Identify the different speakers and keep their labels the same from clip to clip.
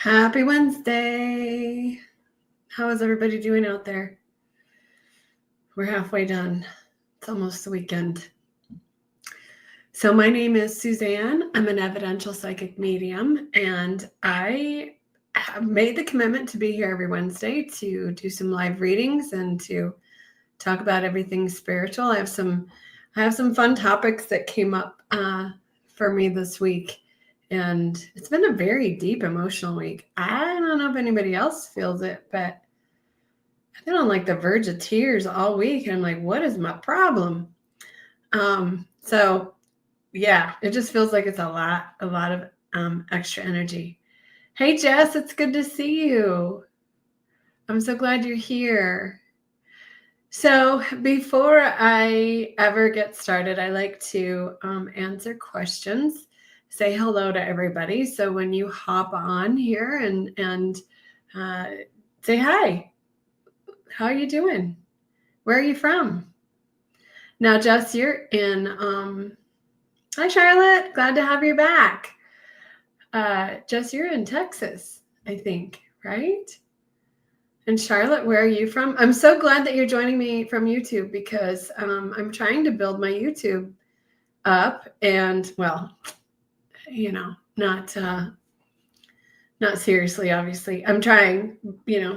Speaker 1: Happy Wednesday. How is everybody doing out there? We're halfway done. It's almost the weekend. So my name is Susann. I'm an evidential psychic medium, and I have made the commitment to be here every Wednesday to do some live readings and to talk about everything spiritual. I have some fun topics that came up for me this week. And it's been a very deep emotional week. I don't know if anybody else feels it, but I've been on like the verge of tears all week. And I'm like, what is my problem? So yeah, it just feels like it's a lot of extra energy. Hey, Jess, it's good to see you. I'm so glad you're here. So before I ever get started, I like to answer questions. Say hello to everybody. So when you hop on here and say hi, how are you doing? Where are you from? Now, Jess, you're in. Hi, Charlotte. Glad to have you back. Jess, you're in Texas, I think, right? And Charlotte, where are you from? I'm so glad that you're joining me from YouTube because I'm trying to build my YouTube up, and well, not seriously, obviously. I'm trying,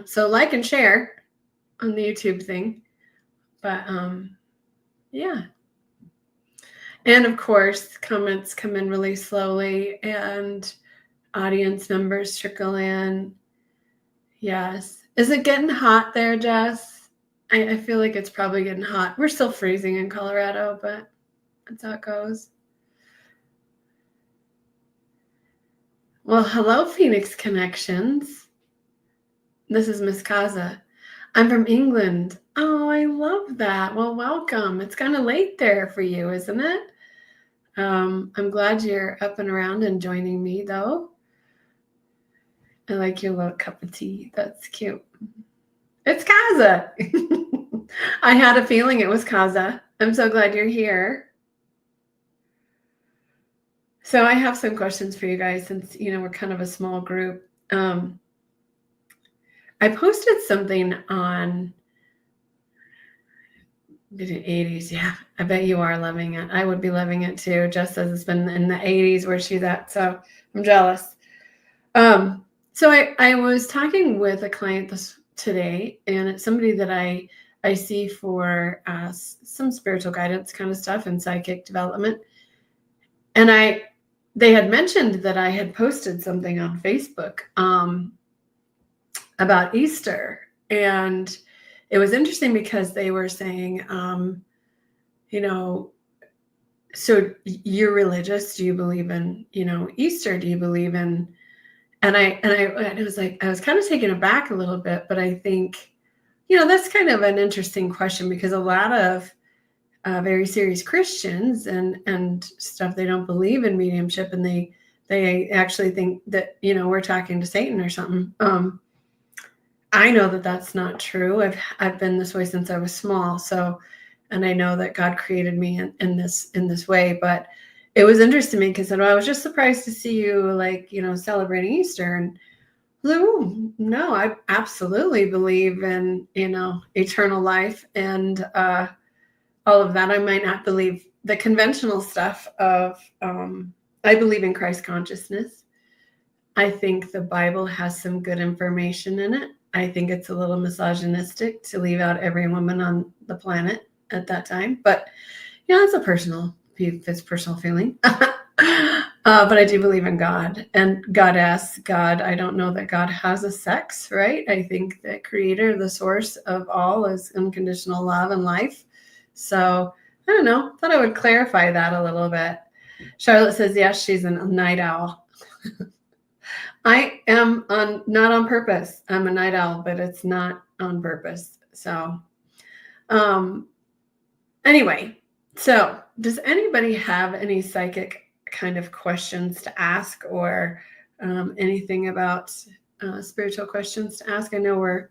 Speaker 1: so like and share on the YouTube thing. But yeah. And of course, comments come in really slowly and audience members trickle in. Yes. Is it getting hot there, Jess? I feel like it's probably getting hot. We're still freezing in Colorado, but that's how it goes. Well, hello, Phoenix Connections. This is Miss Kaza. I'm from England. Oh, I love that. Well, welcome. It's kind of late there for you, isn't it? I'm glad you're up and around and joining me, though. I like your little cup of tea. That's cute. It's Kaza. I had a feeling it was Kaza. I'm so glad you're here. So I have some questions for you guys since, we're kind of a small group. I posted something on the 80s. Yeah, I bet you are loving it. I would be loving it too, just as it's been in the 80s where she's at. So I'm jealous. So I was talking with a client today, and it's somebody that I see for some spiritual guidance kind of stuff and psychic development. And they had mentioned that I had posted something on Facebook about Easter. And it was interesting because they were saying, so you're religious. Do you believe in, Easter? Do you believe in? And it was like, I was kind of taken aback a little bit, but I think, that's kind of an interesting question because a lot of very serious Christians and stuff, they don't believe in mediumship, and they actually think that, we're talking to Satan or something. I know that that's not true. I've been this way since I was small. So, and I know that God created me in this way, but it was interesting to me because I was just surprised to see you celebrating Easter. And no, I absolutely believe in, eternal life and all of that. I might not believe the conventional stuff of, I believe in Christ consciousness. I think the Bible has some good information in it. I think it's a little misogynistic to leave out every woman on the planet at that time. But, it's a personal feeling. But I do believe in God. And God asks God, I don't know that God has a sex, right? I think the creator, the source of all, is unconditional love and life. So I don't know. Thought I would clarify that a little bit. Charlotte says, yes, she's a night owl. I am not on purpose. I'm a night owl, but it's not on purpose. So anyway, so does anybody have any psychic kind of questions to ask or anything about spiritual questions to ask? I know we're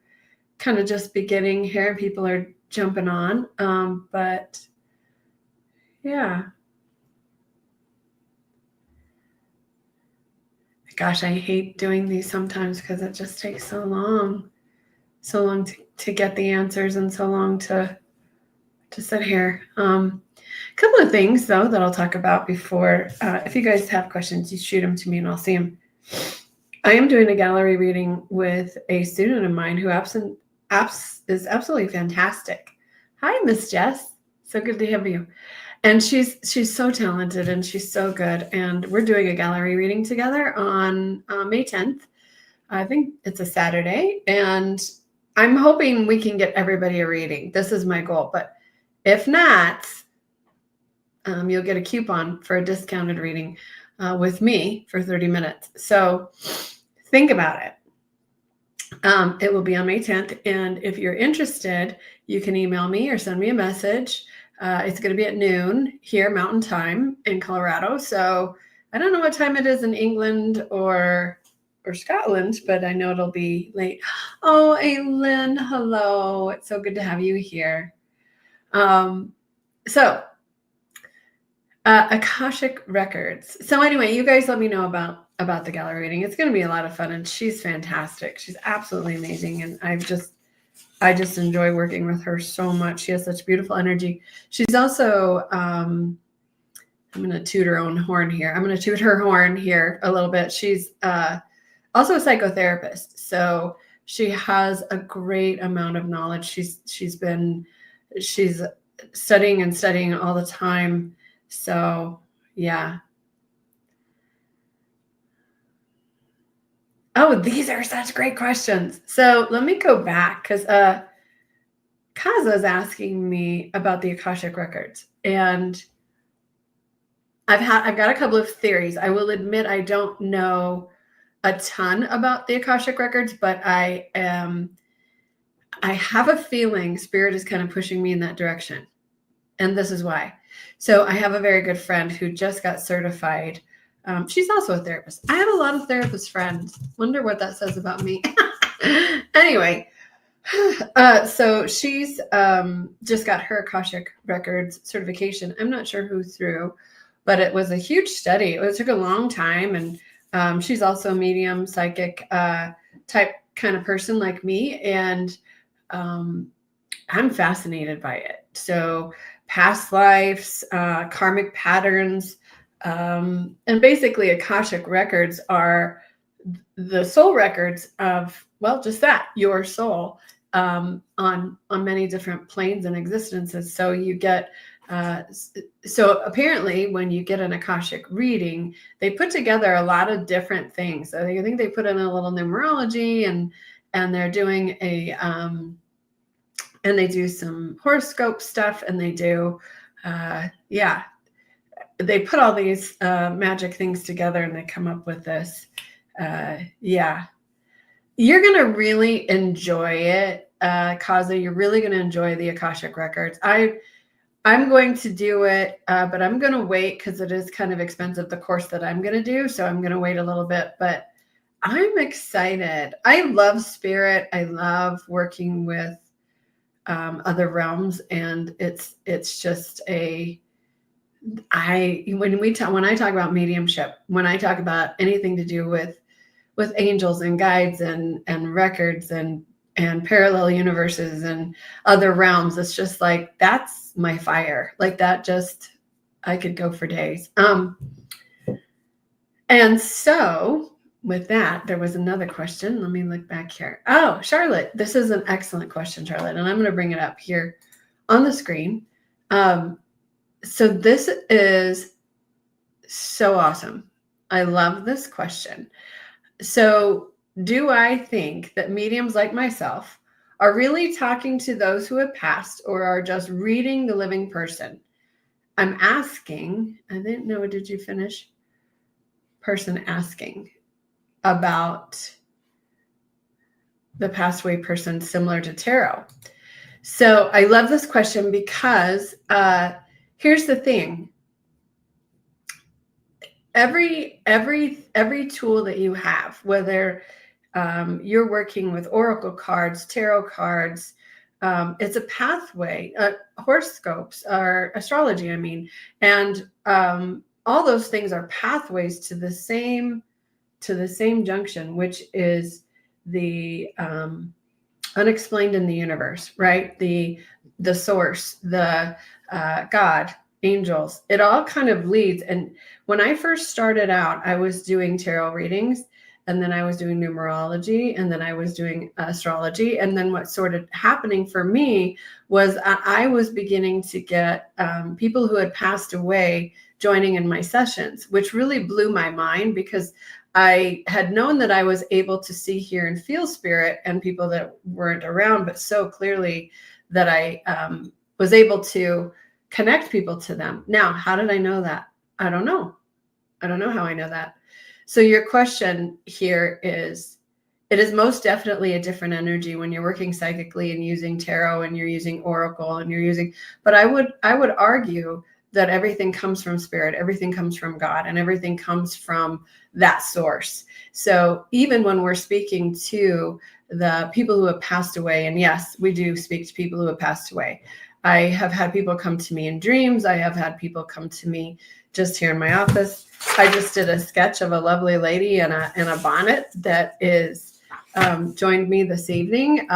Speaker 1: kind of just beginning here. People are jumping on, but yeah. Gosh, I hate doing these sometimes because it just takes so long to get the answers and so long to sit here. A couple of things though that I'll talk about before. If you guys have questions, you shoot them to me and I'll see them. I am doing a gallery reading with a student of mine who is absolutely fantastic. Hi, Miss Jess. So good to have you. And she's so talented and she's so good. And we're doing a gallery reading together on May 10th. I think it's a Saturday. And I'm hoping we can get everybody a reading. This is my goal. But if not, you'll get a coupon for a discounted reading with me for 30 minutes. So think about it. It will be on May 10th. And if you're interested, you can email me or send me a message. It's going to be at noon here, Mountain Time in Colorado. So I don't know what time it is in England or Scotland, but I know it'll be late. Oh, Aylin, hello. It's so good to have you here. Akashic Records. So anyway, you guys let me know about the gallery reading. It's going to be a lot of fun, and she's fantastic. She's absolutely amazing, and I just enjoy working with her so much. She has such beautiful energy. She's also I'm going to toot her own horn here. I'm going to toot her horn here a little bit. She's also a psychotherapist, so she has a great amount of knowledge. She's studying and studying all the time. So yeah. Oh, these are such great questions. So let me go back because Kaza is asking me about the Akashic Records, and I've got a couple of theories. I will admit I don't know a ton about the Akashic Records, but I have a feeling Spirit is kind of pushing me in that direction. And this is why. So I have a very good friend who just got certified. She's also a therapist. I have a lot of therapist friends. Wonder what that says about me. Anyway, so she's just got her Akashic Records certification. I'm not sure who through, but it was a huge study. It took a long time. And she's also a medium, psychic type kind of person like me. And I'm fascinated by it. So past lives, karmic patterns, and basically Akashic Records are the soul records of, well, just that, your soul on many different planes and existences. So you get, so apparently when you get an Akashic reading, they put together a lot of different things. So I think they put in a little numerology and they're doing and they do some horoscope stuff, and they do, they put all these magic things together and they come up with this. You're going to really enjoy it, Kaza. You're really going to enjoy the Akashic Records. I'm going to do it, but I'm going to wait because it is kind of expensive, the course that I'm going to do. So I'm going to wait a little bit, but I'm excited. I love Spirit. I love working with other realms, and it's just when I talk about mediumship, when I talk about anything to do with angels and guides and records and parallel universes and other realms, it's just like, that's my fire. Like that, just, I could go for days. And so with that, there was another question. Let me look back here. Oh, Charlotte, this is an excellent question, Charlotte, and I'm going to bring it up here on the screen. So this is so awesome. I love this question. So do I think that mediums like myself are really talking to those who have passed or are just reading the living person? I'm asking, I didn't know, did you finish? Person asking about the passed away person similar to tarot. So I love this question because here's the thing. Every tool that you have, whether you're working with oracle cards, tarot cards, it's a pathway, horoscopes or astrology, and all those things are pathways to the to the same junction, which is the unexplained in the universe, right? The source, the God, angels. It all kind of leads. And when I first started out, I was doing tarot readings, and then I was doing numerology, and then I was doing astrology. And then what started happening for me was I was beginning to get people who had passed away joining in my sessions, which really blew my mind, because I had known that I was able to see, hear, and feel spirit and people that weren't around, but so clearly that I was able to connect people to them. Now, how did I know that? I don't know. I don't know how I know that. So your question here is, it is most definitely a different energy when you're working psychically and using tarot and you're using oracle and you're using, but I would argue that everything comes from spirit, everything comes from God, and everything comes from that source. So even when we're speaking to the people who have passed away, and yes, we do speak to people who have passed away. I have had people come to me in dreams. I have had people come to me just here in my office. I just did a sketch of a lovely lady in a bonnet that is joined me this evening.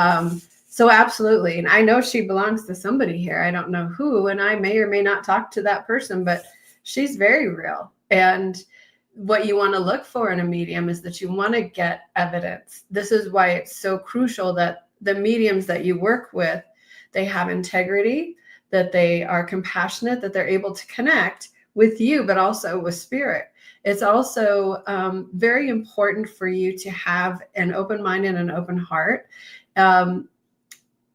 Speaker 1: So absolutely. And I know she belongs to somebody here. I don't know who, and I may or may not talk to that person, but she's very real. And what you want to look for in a medium is that you want to get evidence. This is why it's so crucial that the mediums that you work with, they have integrity, that they are compassionate, that they're able to connect with you, but also with spirit. It's also very important for you to have an open mind and an open heart.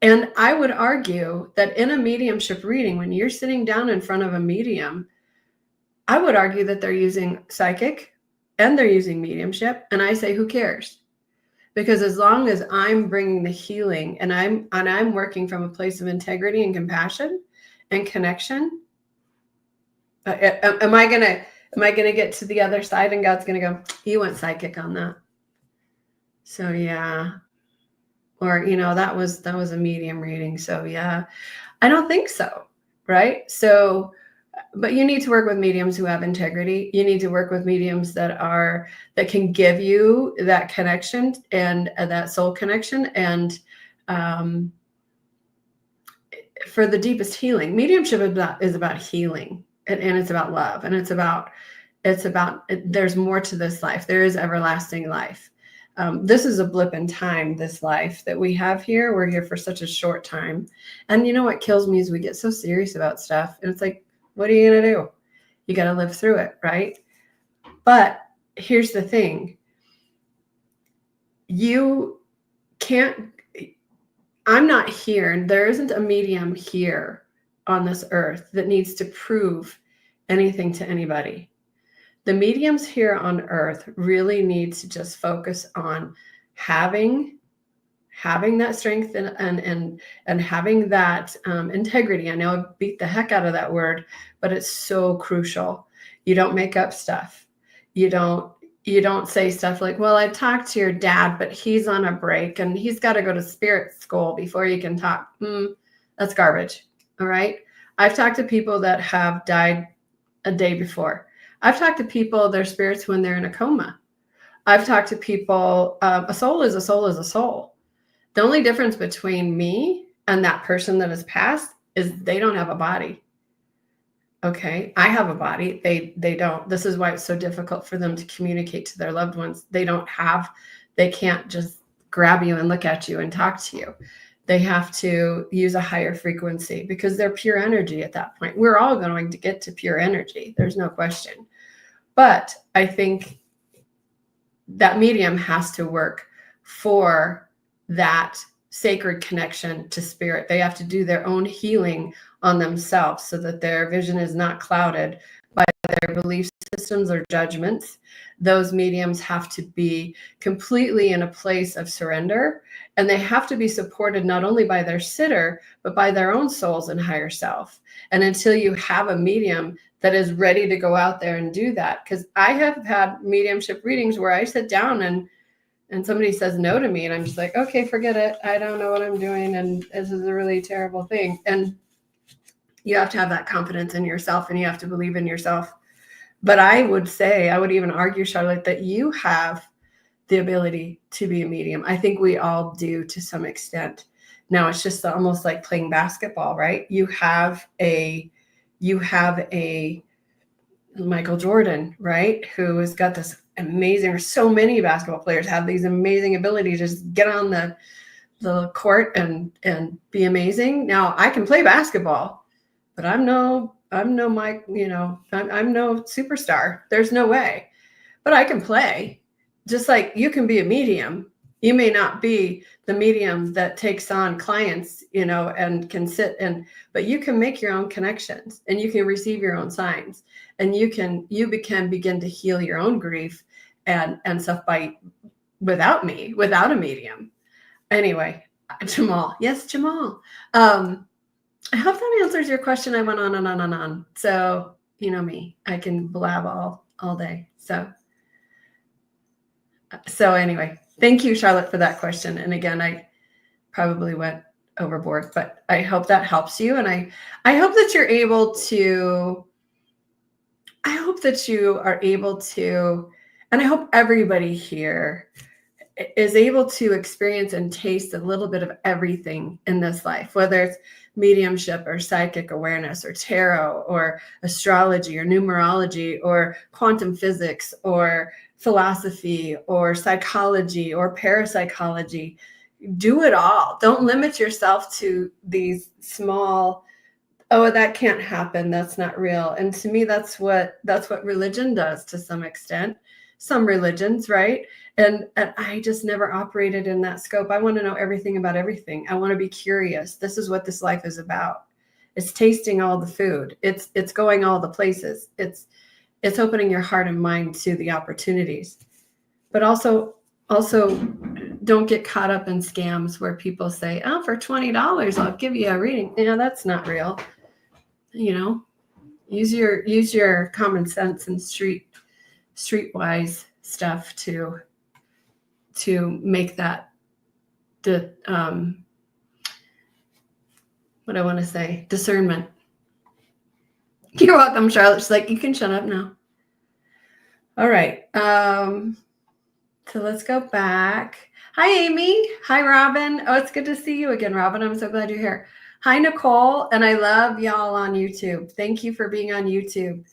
Speaker 1: And I would argue that in a mediumship reading, when you're sitting down in front of a medium, I would argue that they're using psychic and they're using mediumship. And I say, who cares? Because as long as I'm bringing the healing and I'm working from a place of integrity and compassion and connection, am I gonna get to the other side and God's gonna go, you went psychic on that? So yeah. Or, that was a medium reading. So yeah, I don't think so. Right. So, but you need to work with mediums who have integrity. You need to work with mediums that can give you that connection and that soul connection. And for the deepest healing, mediumship is about healing, and it's about love, and it's about there's more to this life. There is everlasting life. This is a blip in time, this life that we have here. We're here for such a short time. And you know what kills me is we get so serious about stuff. And it's like, what are you going to do? You got to live through it, right? But here's the thing. You can't, I'm not here, and there isn't a medium here on this earth that needs to prove anything to anybody. The mediums here on earth really need to just focus on having that strength and having that integrity. I know I beat the heck out of that word, but it's so crucial. You don't make up stuff. You don't say stuff like, well, I talked to your dad, but he's on a break and he's got to go to spirit school before you can talk. That's garbage. All right. I've talked to people that have died a day before. I've talked to people, their spirits when they're in a coma. I've talked to people, a soul is a soul is a soul. The only difference between me and that person that has passed is they don't have a body. Okay, I have a body. They don't. This is why it's so difficult for them to communicate to their loved ones. They can't just grab you and look at you and talk to you. They have to use a higher frequency because they're pure energy at that point. We're all going to get to pure energy. There's no question. But I think that medium has to work for that sacred connection to spirit. They have to do their own healing on themselves so that their vision is not clouded by their belief systems or judgments. Those mediums have to be completely in a place of surrender, and they have to be supported not only by their sitter, but by their own souls and higher self. And until you have a medium that is ready to go out there and do that, because I have had mediumship readings where I sit down and somebody says no to me, and I'm just like, okay, forget it. I don't know what I'm doing, and this is a really terrible thing. And you have to have that confidence in yourself, and you have to believe in yourself. But I would say, I would even argue, Charlotte, that you have the ability to be a medium. I think we all do to some extent. Now it's just almost like playing basketball, right? You have a Michael Jordan, right? Who has got this amazing, or so many basketball players have these amazing abilities to just get on the court and be amazing. Now I can play basketball, but I'm no Mike, I'm no superstar. There's no way. But I can play. Just like you can be a medium. You may not be the medium that takes on clients, and can sit but you can make your own connections, and you can receive your own signs, and you can begin to heal your own grief and stuff without a medium. Anyway, Jamal. Yes, Jamal. I hope that answers your question. I went on and on and on. So, you know me, I can blab all day. So anyway, thank you, Charlotte, for that question. And again, I probably went overboard, but I hope that helps you. And I hope that you're able to, and I hope everybody here is able to experience and taste a little bit of everything in this life, whether it's mediumship or psychic awareness or tarot or astrology or numerology or quantum physics or philosophy or psychology or parapsychology. Do it all. Don't limit yourself to these small, oh, that can't happen, that's not real. And to me, that's what religion does to some extent. Some religions, right? And I just never operated in that scope. I want to know everything about everything. I want to be curious. This is what this life is about. It's tasting all the food. It's going all the places. It's opening your heart and mind to the opportunities. But also don't get caught up in scams where people say, oh, for $20, I'll give you a reading. That's not real. Use your common sense and streetwise stuff to make that what I want to say, discernment. You're welcome, Charlotte. She's like, you can shut up now. All right. So let's go back. Hi, Amy. Hi, Robin. Oh, it's good to see you again, Robin. I'm so glad you're here. Hi, Nicole. And I love y'all on YouTube. Thank you for being on YouTube.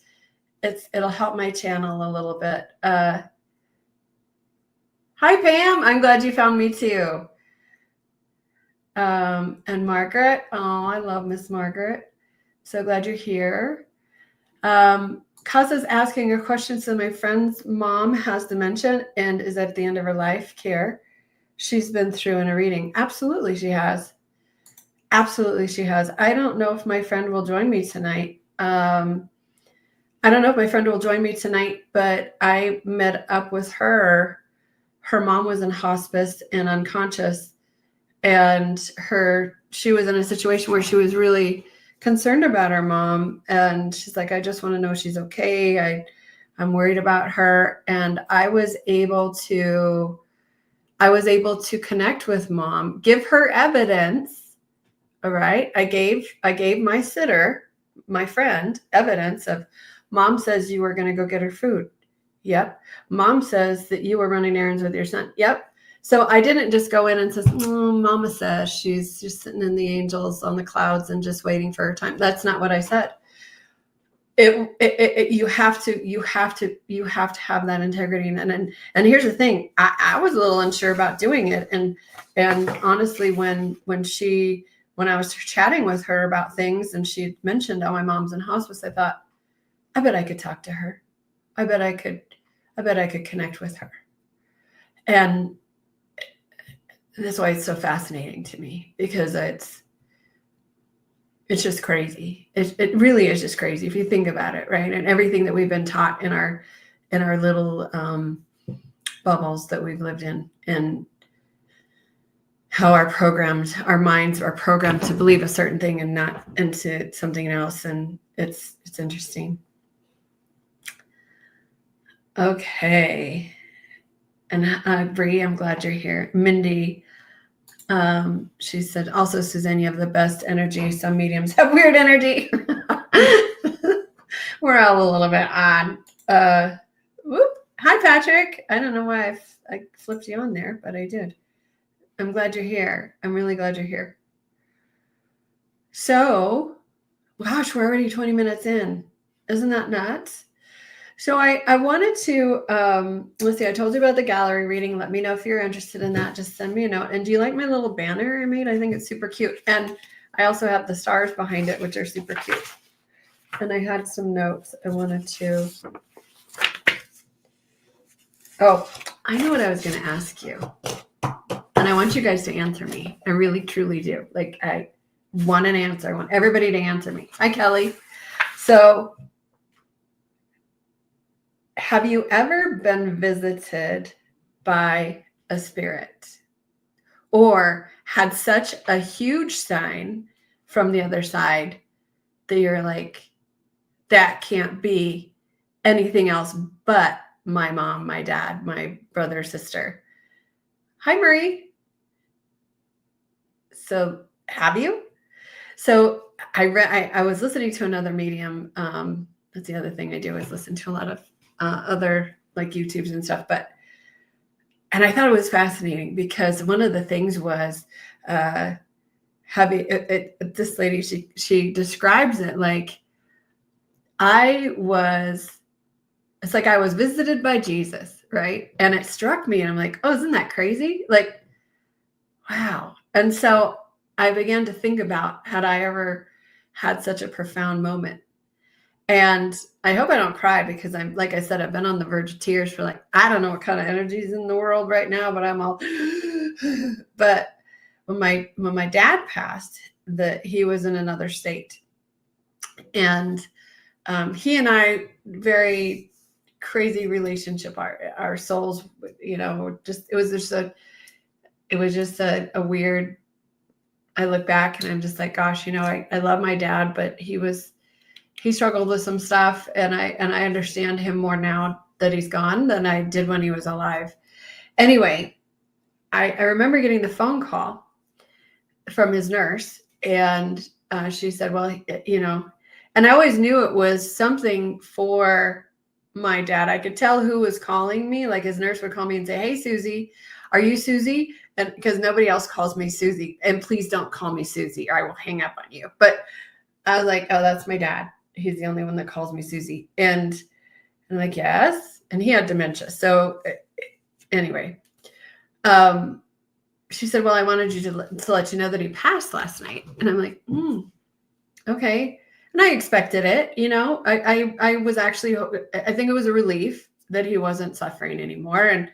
Speaker 1: It'll help my channel a little bit. Hi, Pam. I'm glad you found me too. And Margaret. Oh, I love Miss Margaret. So glad you're here. Kaza's asking a question. So my friend's mom has dementia and is at the end of her life care. She's been through in a reading. Absolutely, she has. Absolutely, she has. I don't know if my friend will join me tonight. I don't know if my friend will join me tonight, but I met up with her. Her mom was in hospice and unconscious, and she was in a situation where she was really concerned about her mom, and she's like, I just want to know she's okay. I'm worried about her. And I was able to connect with mom, give her evidence. All right. I gave my sitter, my friend, evidence of, mom says you were going to go get her food. Yep. Mom says that you were running errands with your son. Yep. So I didn't just go in and say, mama says she's just sitting in the angels on the clouds and just waiting for her time. That's not what I said. You have to have that integrity. And here's the thing. I was a little unsure about doing it. And honestly, when I was chatting with her about things and she mentioned, oh, my mom's in hospice, I thought, I bet I could talk to her. I bet I could connect with her. And that's why it's so fascinating to me, because it's just crazy. It really is just crazy if you think about it, right? And everything that we've been taught in our little bubbles that we've lived in, and how our minds are programmed to believe a certain thing and not into something else. And it's interesting. Okay. And Bree, I'm glad you're here. Mindy, she said, also, Susann, you have the best energy. Some mediums have weird energy. We're all a little bit odd. Whoop. Hi, Patrick. I don't know why I flipped you on there, but I did. I'm glad you're here. I'm really glad you're here. So, gosh, we're already 20 minutes in. Isn't that nuts? So I wanted to, let's see, I told you about the gallery reading. Let me know if you're interested in that. Just send me a note. And do you like my little banner I made? I think it's super cute. And I also have the stars behind it, which are super cute. And I had some notes I wanted to. Oh, I know what I was going to ask you. And I want you guys to answer me. I really, truly do. Like, I want an answer. I want everybody to answer me. Hi, Kelly. So, have you ever been visited by a spirit or had such a huge sign from the other side that you're like, that can't be anything else but my mom, my dad, my brother, sister? Hi, Marie. So have you? So I was listening to another medium. That's the other thing I do is listen to a lot of other like YouTubes and stuff. And I thought it was fascinating because one of the things was this lady, she describes it like it's like I was visited by Jesus, right? And it struck me and I'm like, oh, isn't that crazy? Like, wow. And so I began to think about, had I ever had such a profound moment? And I hope I don't cry because I'm, like I said, I've been on the verge of tears for like, I don't know what kind of energy is in the world right now, but I'm all, but when my dad passed, he was in another state. And he and I, very crazy relationship, our souls, you know, it was just a weird, I look back and I'm just like, gosh, you know, I love my dad, but he struggled with some stuff, and I understand him more now that he's gone than I did when he was alive. Anyway, I remember getting the phone call from his nurse, and she said, well, you know, and I always knew it was something for my dad. I could tell who was calling me. Like his nurse would call me and say, hey, Susie, are you Susie? And because nobody else calls me Susie, and please don't call me Susie or I will hang up on you. But I was like, oh, that's my dad. He's the only one that calls me Susie. And I'm like, yes. And he had dementia. So anyway, she said, well, I wanted you to let you know that he passed last night. And I'm like, okay. And I expected it, you know, I was actually, I think it was a relief that he wasn't suffering anymore. And,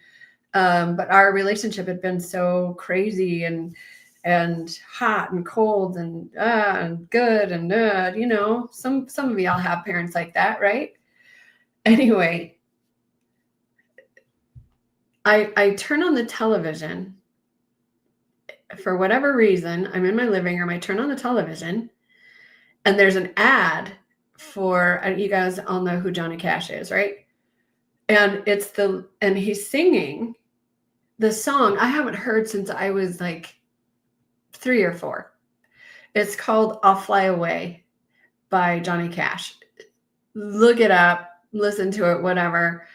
Speaker 1: but our relationship had been so crazy and hot and cold and good and you know, some of y'all have parents like that, right? Anyway, I turn on the television for whatever reason. I'm in my living room. I turn on the television, and there's an ad for, you guys all know who Johnny Cash is, right? And and he's singing the song I haven't heard since I was like 3 or 4. It's called I'll Fly Away by Johnny Cash. Look it up, listen to it, whatever.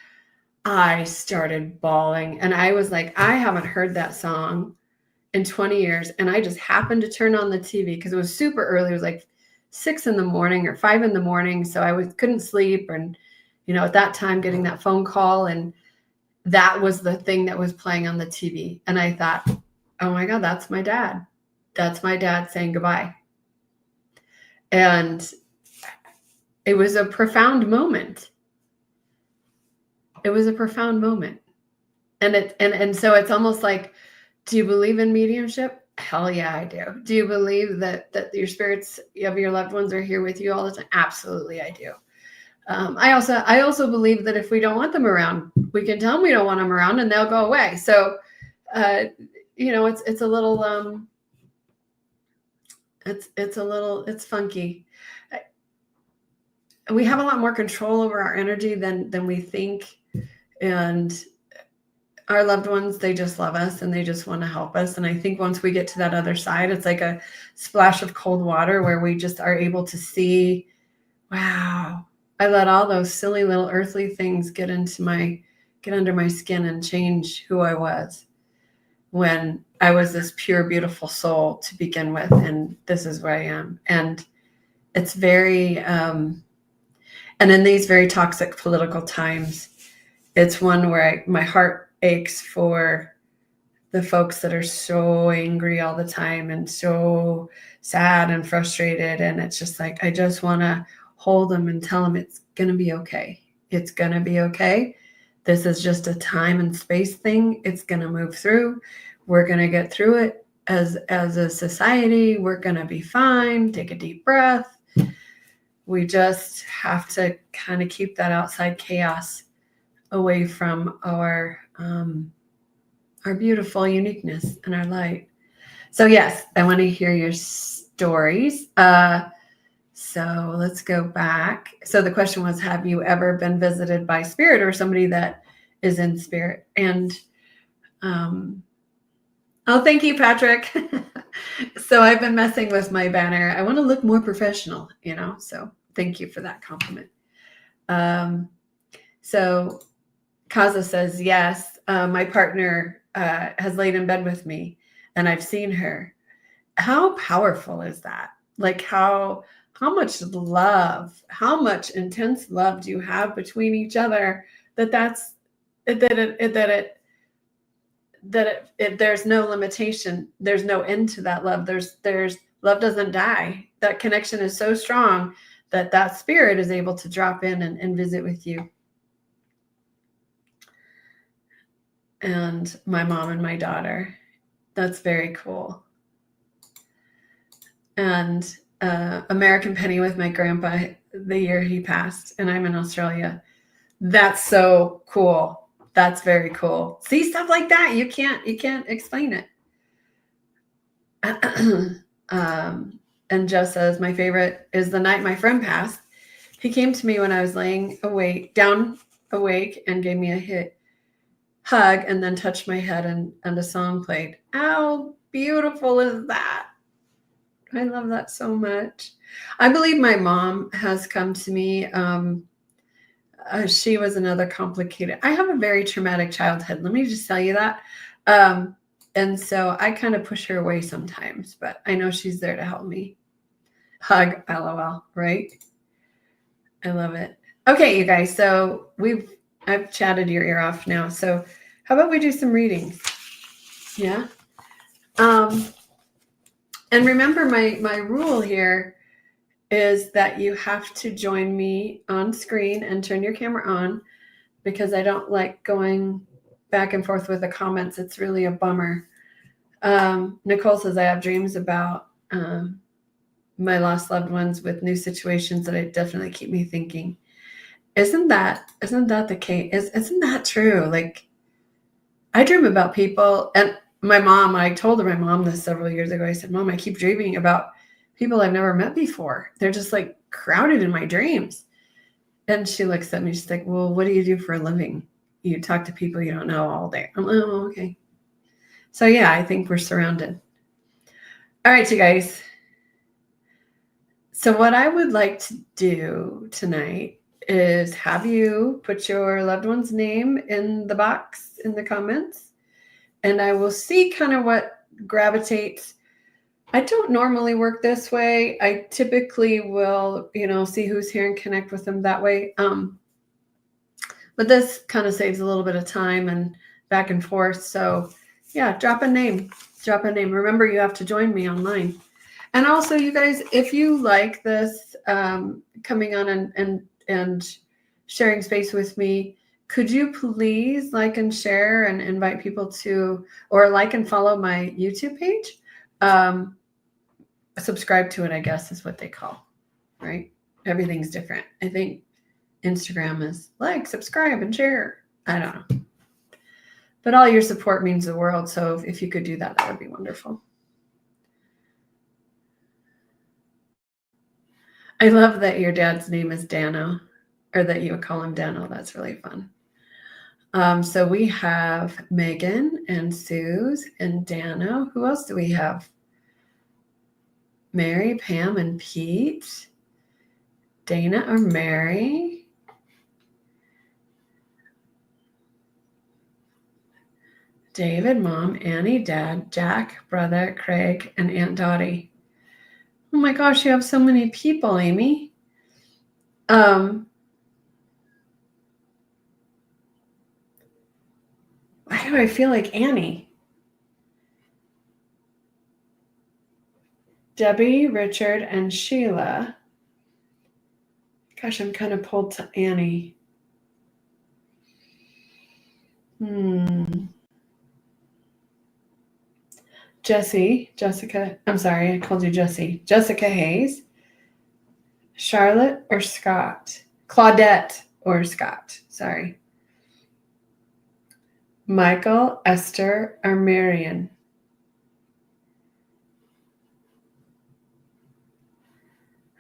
Speaker 1: I started bawling, and I was like, I haven't heard that song in 20 years. And I just happened to turn on the TV because it was super early. It was like 6 in the morning or 5 in the morning. So I couldn't sleep. And, you know, at that time getting that phone call, and that was the thing that was playing on the TV. And I thought, oh my God, that's my dad. That's my dad saying goodbye. And it was a profound moment. It was a profound moment. And so it's almost like, do you believe in mediumship? Hell yeah, I do. Do you believe that your spirits of your loved ones are here with you all the time? Absolutely, I do. I also believe that if we don't want them around, we can tell them we don't want them around, and they'll go away. So, you know, it's a little, it's funky. We have a lot more control over our energy than we think, and our loved ones, they just love us and they just want to help us. And I think once we get to that other side, it's like a splash of cold water where we just are able to see, wow, I let all those silly little earthly things get under my skin and change who I was when I was this pure, beautiful soul to begin with. And this is where I am. And it's very, and in these very toxic political times, it's one where my heart aches for the folks that are so angry all the time and so sad and frustrated. And it's just like, I just want to hold them and tell them it's going to be okay. It's going to be okay. This is just a time and space thing. It's going to move through. We're going to get through it as a society. We're going to be fine. Take a deep breath. We just have to kind of keep that outside chaos away from our beautiful uniqueness and our light. So yes, I want to hear your stories. So let's go back. So the question was, have you ever been visited by spirit or somebody that is in spirit? And oh, thank you, Patrick. So I've been messing with my banner. I want to look more professional, so thank you for that compliment. So Kaza says, yes, my partner has laid in bed with me and I've seen her. How powerful is that? Like how much love, how much intense love do you have between each other there's no limitation. There's no end to that love. There's love doesn't die. That connection is so strong that spirit is able to drop in and visit with you. And my mom and my daughter. That's very cool. And American Penny with my grandpa the year he passed, and I'm in Australia. That's so cool. That's very cool. See, stuff like that, you can't explain it. And Joe says, my favorite is the night my friend passed. He came to me when I was laying awake and gave me a hug and then touched my head and a song played. How beautiful is that? I love that so much. I believe my mom has come to me. She was another complicated. I have a very traumatic childhood. Let me just tell you that. And so I kind of push her away sometimes, but I know she's there to help me. Hug, LOL, right? I love it. Okay, you guys. So I've chatted your ear off now. So how about we do some readings? Yeah. And remember my rule here is that you have to join me on screen and turn your camera on because I don't like going back and forth with the comments. It's really a bummer. Nicole says, I have dreams about my lost loved ones with new situations that definitely keep me thinking. Isn't that the case? Isn't that true? Like I dream about people, and my mom, I told my mom this several years ago. I said, Mom, I keep dreaming about people I've never met before. They're just like crowded in my dreams. And she looks at me, she's like, well, what do you do for a living? You talk to people you don't know all day. I'm like, oh, okay. So yeah, I think we're surrounded. All right, you guys. So what I would like to do tonight is have you put your loved one's name in the box in the comments, and I will see kind of what gravitates. I don't normally work this way. I typically will, see who's here and connect with them that way. But this kind of saves a little bit of time and back and forth. So yeah, drop a name. Remember, you have to join me online. And also, you guys, if you like this coming on and sharing space with me, could you please like and share and invite people to, or like and follow my YouTube page? Subscribe to it, I guess, is what they call, right? Everything's different. I think Instagram is like, subscribe, and share. I don't know. But all your support means the world. So if you could do that, that would be wonderful. I love that your dad's name is Dano, or that you would call him Dano. That's really fun. So we have Megan and Suze and Dano. Who else do we have? Mary, Pam, and Pete. Dana or Mary. David, Mom, Annie, Dad, Jack, Brother, Craig, and Aunt Dottie. Oh my gosh, you have so many people, Amy. Why do I feel like Annie? Debbie, Richard, and Sheila. Gosh, I'm kind of pulled to Annie. Jessica, I'm sorry, I called you Jessie. Jessica Hayes, Charlotte or Scott? Claudette or Scott, sorry. Michael, Esther, or Marion?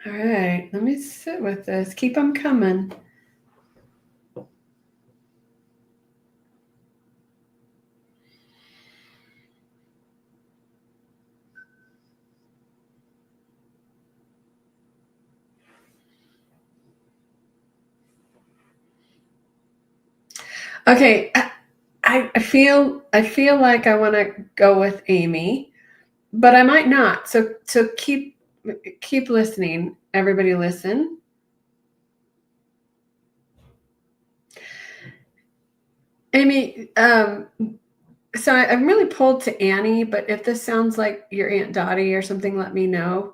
Speaker 1: All right, let me sit with this. Keep them coming. Okay, I feel like I want to go with Amy, but I might not. So keep listening. Everybody listen. Amy, so I'm really pulled to Annie, but if this sounds like your Aunt Dottie or something, let me know.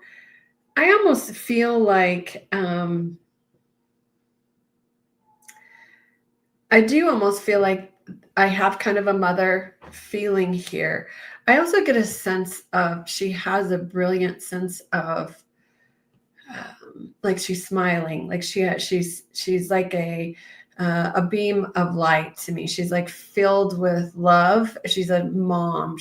Speaker 1: I almost feel like I do almost feel like I have kind of a mother feeling here. I also get a sense of she has a brilliant sense of like she's smiling, like she's like a beam of light to me. She's like filled with love. She's a mom.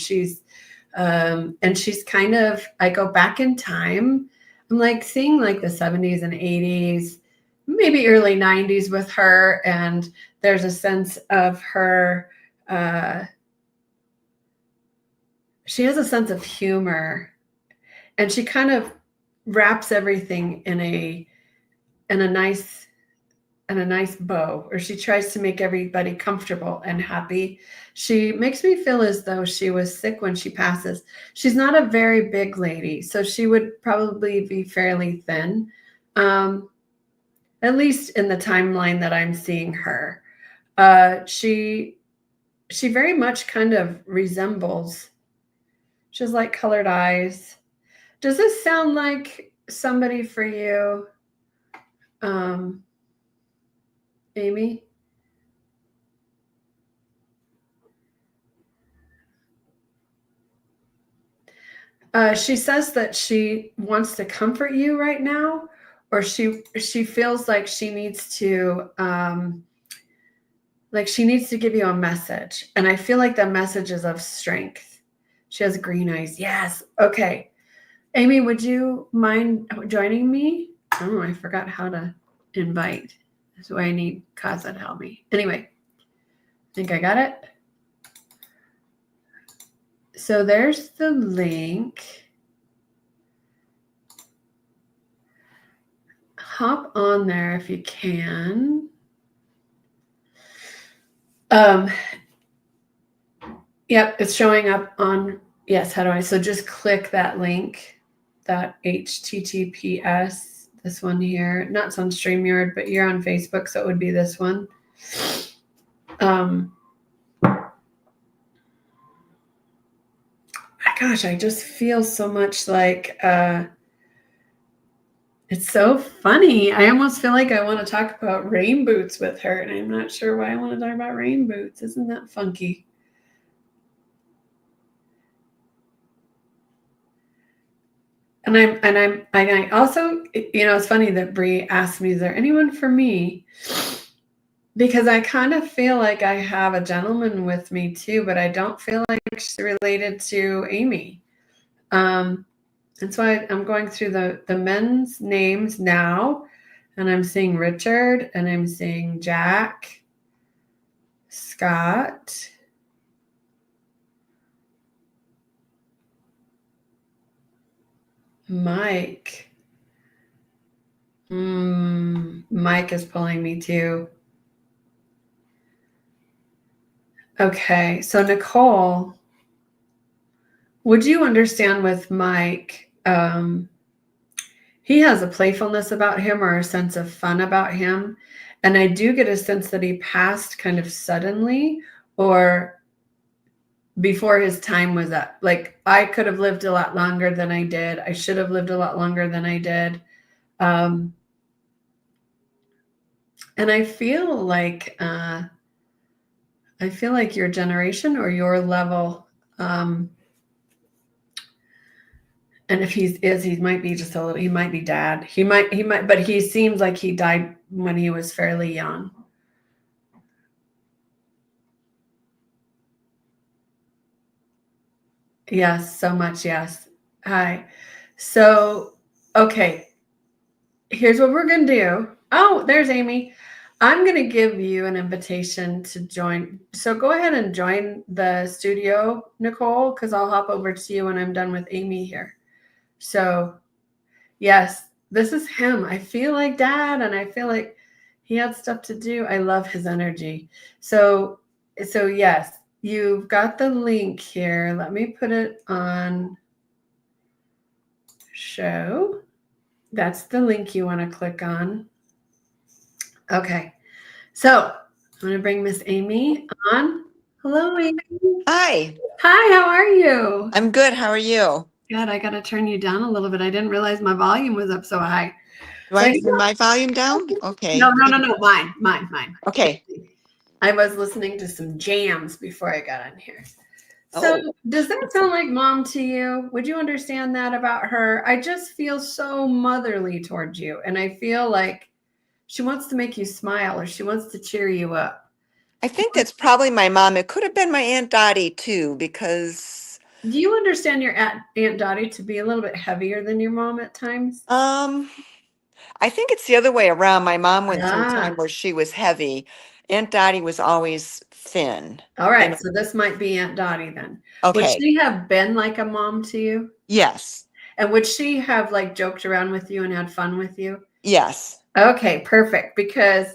Speaker 1: And she's kind of, I go back in time. I'm like seeing like the 70s and 80s, maybe early 90s with her. And there's a sense of her, she has a sense of humor, and she kind of wraps everything in a nice bow, or she tries to make everybody comfortable and happy. She makes me feel as though she was sick when she passes. She's not a very big lady, so she would probably be fairly thin, at least in the timeline that I'm seeing her. She very much kind of resembles, she has light colored eyes. Does this sound like somebody for you, Amy? She says that she wants to comfort you right now, or she feels like she needs to give you a message, and I feel like the message is of strength. She has green eyes. Yes. Okay. Amy, would you mind joining me? Oh, I forgot how to invite. That's why I need Kaza to help me. Anyway, I think I got it. So there's the link. Hop on there if you can. Yep, it's showing up on, yes, how do I? So just click that link, that HTTPS, this one here. Not it's on StreamYard, but you're on Facebook, so it would be this one. Gosh, I just feel so much like it's so funny. I almost feel like I want to talk about rain boots with her, and I'm not sure why I want to talk about rain boots. Isn't that funky? And I also, it's funny that Bree asked me, is there anyone for me? Because I kind of feel like I have a gentleman with me too, but I don't feel like she's related to Amy. That's why I'm going through the men's names now, and I'm seeing Richard, and I'm seeing Jack, Scott, Mike. Mike is pulling me too. Okay, so Nicole, would you understand with Mike? He has a playfulness about him or a sense of fun about him. And I do get a sense that he passed kind of suddenly or before his time was up. Like I could have lived a lot longer than I did. I should have lived a lot longer than I did. And I feel like your generation or your level, and if he might be just a little, he might be dad. He might, but he seems like he died when he was fairly young. Yes, so much. Yes. Hi. So, okay. Here's what we're going to do. Oh, there's Amy. I'm going to give you an invitation to join. So go ahead and join the studio, Nicole, because I'll hop over to you when I'm done with Amy here. So, yes, this is him. I feel like dad, and I feel like he had stuff to do. I love his energy. So yes, you've got the link here. Let me put it on show. That's the link you want to click on. Okay. So I'm going to bring Miss Amy on. Hello, Amy.
Speaker 2: Hi,
Speaker 1: Hi, how are you?
Speaker 2: I'm good. How are you?
Speaker 1: Good. I got to turn you down a little bit. I didn't realize my volume was up so high.
Speaker 2: Do I turn my volume down? Okay.
Speaker 1: No. Mine.
Speaker 2: Okay.
Speaker 1: I was listening to some jams before I got on here. So,
Speaker 2: Oh,
Speaker 1: does that sound like mom to you? Would you understand that about her? I just feel so motherly towards you. And I feel like she wants to make you smile or she wants to cheer you up.
Speaker 2: I think that's probably my mom. It could have been my Aunt Dottie too, because
Speaker 1: Do you understand your Aunt Dottie to be a little bit heavier than your mom at times?
Speaker 2: um I think it's the other way around. My mom went through a time
Speaker 1: Ah,
Speaker 2: where she was heavy. Aunt Dottie was always thin.
Speaker 1: all
Speaker 2: And
Speaker 1: right. So this might be Aunt Dottie then. Would
Speaker 2: okay.
Speaker 1: she have been like a mom to you?
Speaker 2: Yes.
Speaker 1: And would she have like joked around with you and had fun with you?
Speaker 2: Yes.
Speaker 1: Okay, perfect. Because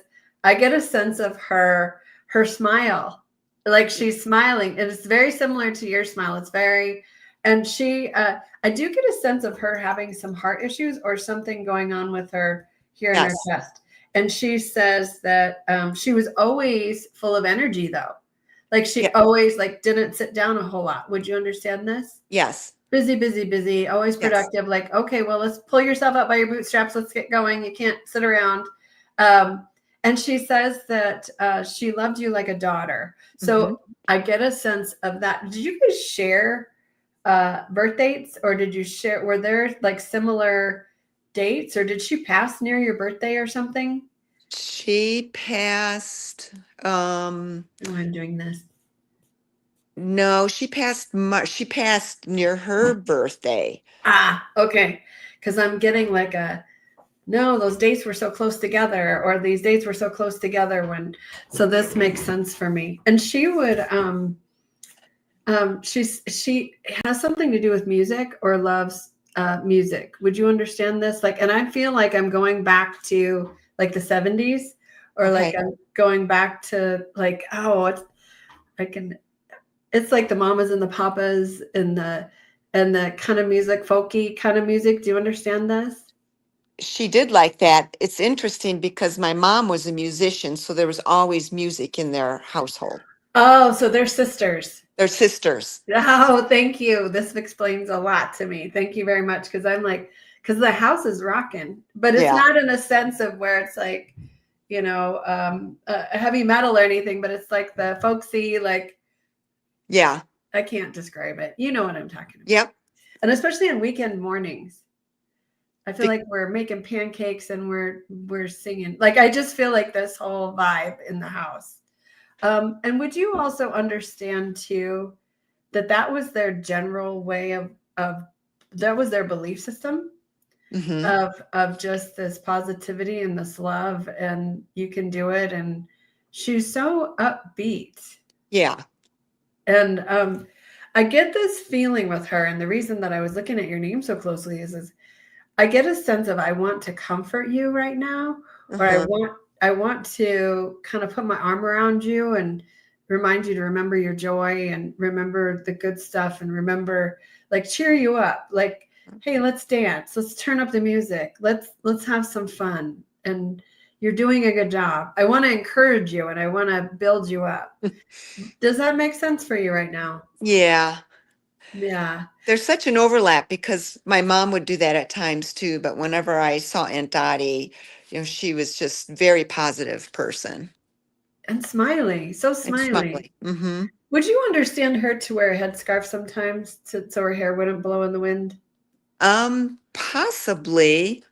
Speaker 1: I get a sense of her smile, like she's smiling, and it's very similar to your smile. It's very, and I do get a sense of her having some heart issues or something going on with her here in her
Speaker 2: Yes.
Speaker 1: chest. And she says that she was always full of energy, though. Like she
Speaker 2: Yeah.
Speaker 1: always like didn't sit down a whole lot. Would you understand this?
Speaker 2: Yes.
Speaker 1: Busy, always
Speaker 2: Yes.
Speaker 1: productive. Like, okay, well, let's pull yourself up by your bootstraps. Let's get going. You can't sit around. Um, and she says that she loved you like a daughter.
Speaker 2: Hmm.
Speaker 1: So I get a sense of that. Did you guys share birth dates or were there like similar dates or did she pass near your birthday or something?
Speaker 2: She passed
Speaker 1: Oh, I'm doing this.
Speaker 2: no, she passed near her birthday.
Speaker 1: Ah, okay. Because I'm getting like a no, those dates were so close together, or these dates were so close together when, so this makes sense for me. And she would, she has something to do with music or loves music. Would you understand this? Like, and I feel like I'm going back to like the 70s or like
Speaker 2: Okay.
Speaker 1: I'm going back to like, oh, I can, it's like the mamas and the papas and the kind of music, folky kind of music. Do you understand this?
Speaker 2: She did like that. It's interesting because my mom was a musician, so there was always music in their household.
Speaker 1: Oh, so they're sisters.
Speaker 2: They're sisters.
Speaker 1: Oh, thank you. This explains a lot to me. Thank you very much. Because I'm like, because the house is rocking, but it's
Speaker 2: Yeah.
Speaker 1: not in a sense of where it's like, heavy metal or anything, but it's like the folksy, like,
Speaker 2: Yeah.
Speaker 1: I can't describe it. You know what I'm talking about.
Speaker 2: Yep.
Speaker 1: And especially on weekend mornings, I feel
Speaker 2: Be-
Speaker 1: like we're making pancakes and we're singing. Like, I just feel like this whole vibe in the house. And would you also understand too that was their general way of that was their belief system
Speaker 2: mhm.
Speaker 1: of just this positivity and this love and you can do it and she's so upbeat
Speaker 2: Yeah.
Speaker 1: and I get this feeling with her and the reason that I was looking at your name so closely is I get a sense of I want to comfort you right now, or
Speaker 2: Uh-huh.
Speaker 1: I want to kind of put my arm around you and remind you to remember your joy and remember the good stuff and remember, like, cheer you up. Like, hey, let's dance. Let's turn up the music. Let's have some fun. And you're doing a good job. I want to encourage you and I want to build you up. Does that make sense for you right now?
Speaker 2: Yeah.
Speaker 1: Yeah.
Speaker 2: There's such an overlap because my mom would do that at times too, but whenever I saw Aunt Dottie, she was just very positive person
Speaker 1: And smiley, so
Speaker 2: and
Speaker 1: smiley.
Speaker 2: smiley. Mm-hmm.
Speaker 1: Would you understand her to wear a headscarf sometimes so her hair wouldn't blow in the wind?
Speaker 2: Possibly,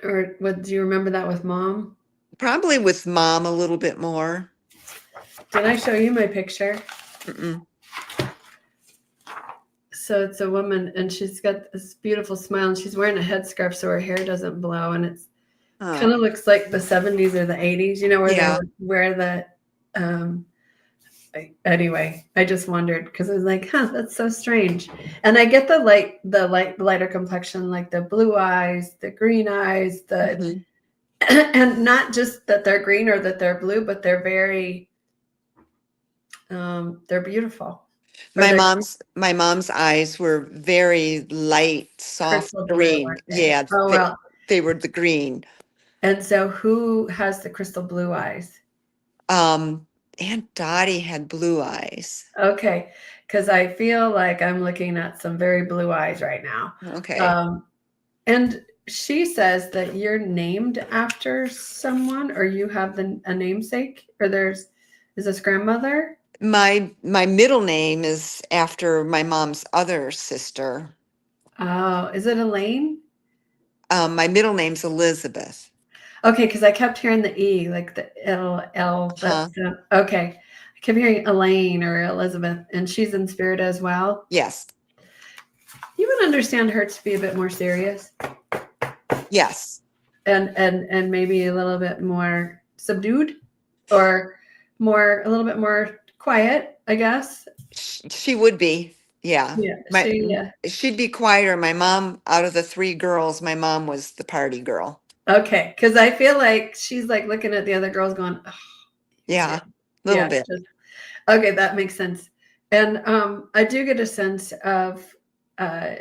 Speaker 1: Or what, do you remember that with mom?
Speaker 2: probably with mom a little bit more.
Speaker 1: Did I show you my picture?
Speaker 2: Mm-mm.
Speaker 1: So it's a woman and she's got this beautiful smile and she's wearing a headscarf so her hair doesn't blow and it's kind
Speaker 2: Oh,
Speaker 1: of looks like the 70s or the 80s, where they
Speaker 2: yeah.
Speaker 1: would wear the um anyway, I just wondered because I was like, huh, that's so strange. And I get the lighter complexion, like the blue eyes, the green eyes, the
Speaker 2: Hmm.
Speaker 1: and not just that they're green or that they're blue, but they're very they're beautiful. Or
Speaker 2: My
Speaker 1: they're
Speaker 2: mom's eyes were very light, soft
Speaker 1: crystal blue,
Speaker 2: green.
Speaker 1: aren't they?
Speaker 2: Yeah,
Speaker 1: Oh well.
Speaker 2: they were the green.
Speaker 1: And so who has the crystal blue eyes?
Speaker 2: Um, Aunt Dottie had blue eyes.
Speaker 1: Okay, because I feel like I'm looking at some very blue eyes right now.
Speaker 2: Okay.
Speaker 1: Um, and she says that you're named after someone, or you have a namesake, or is this grandmother?
Speaker 2: My middle name is after my mom's other sister.
Speaker 1: Oh, is it Elaine?
Speaker 2: My middle name's Elizabeth.
Speaker 1: Okay, because I kept hearing the E, like the L.
Speaker 2: Huh?
Speaker 1: Okay. I kept hearing Elaine or Elizabeth, and she's in spirit as well.
Speaker 2: Yes.
Speaker 1: You would understand her to be a bit more serious
Speaker 2: Yes.
Speaker 1: and maybe a little bit more subdued, or a little bit more quiet, I guess.
Speaker 2: She would be. Yeah.
Speaker 1: Yeah, she.
Speaker 2: She'd be quieter. My mom, out of the three girls, my mom was the party girl.
Speaker 1: Okay, because I feel like she's like looking at the other girls, going, oh,
Speaker 2: Yeah. A little
Speaker 1: yeah,
Speaker 2: bit.
Speaker 1: okay, that makes sense. And I do get a sense of uh,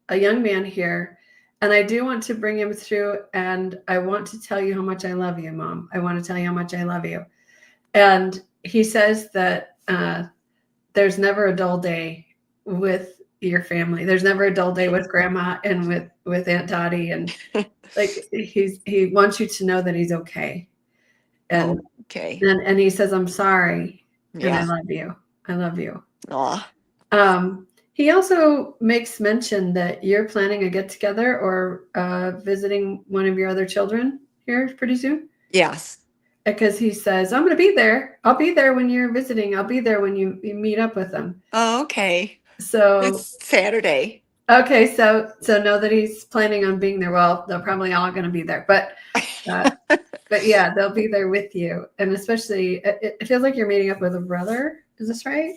Speaker 1: a young man here, and I do want to bring him through. And I want to tell you how much I love you, Mom. I want to tell you how much I love you. And he says that there's never a dull day with your family. There's never a dull day with Grandma and with Aunt Dottie, and like he wants you to know that he's okay.
Speaker 2: Oh,
Speaker 1: And
Speaker 2: okay.
Speaker 1: and he says, I'm sorry, and I
Speaker 2: Yeah.
Speaker 1: love you. I love you.
Speaker 2: Aw.
Speaker 1: He also makes mention that you're planning a get together or visiting one of your other children here pretty soon.
Speaker 2: Yes.
Speaker 1: Because he says, I'm going to be there. I'll be there when you're visiting. I'll be there when you meet up with them.
Speaker 2: Oh, okay.
Speaker 1: So,
Speaker 2: It's Saturday.
Speaker 1: okay. So know that he's planning on being there. Well, they're probably all going to be there, uh, but yeah, they'll be there with you. And especially, it feels like you're meeting up with a brother. Is this right?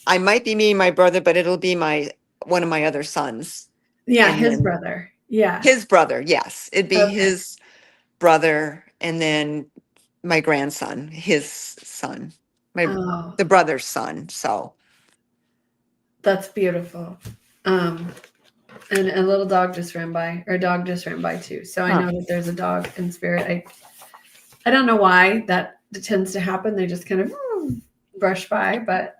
Speaker 2: I might be meeting my brother, but it'll be one of my other sons.
Speaker 1: Yeah,
Speaker 2: And
Speaker 1: his
Speaker 2: then
Speaker 1: brother. Yeah.
Speaker 2: his brother, yes. It'd be
Speaker 1: Okay.
Speaker 2: his brother and then my grandson, his son, my
Speaker 1: Oh,
Speaker 2: the brother's son. So
Speaker 1: that's beautiful. Um, and a little dog just ran by, or a dog just ran by too. So I
Speaker 2: huh.
Speaker 1: know that there's a dog in spirit. I don't know why that tends to happen. They just kind of brush by. But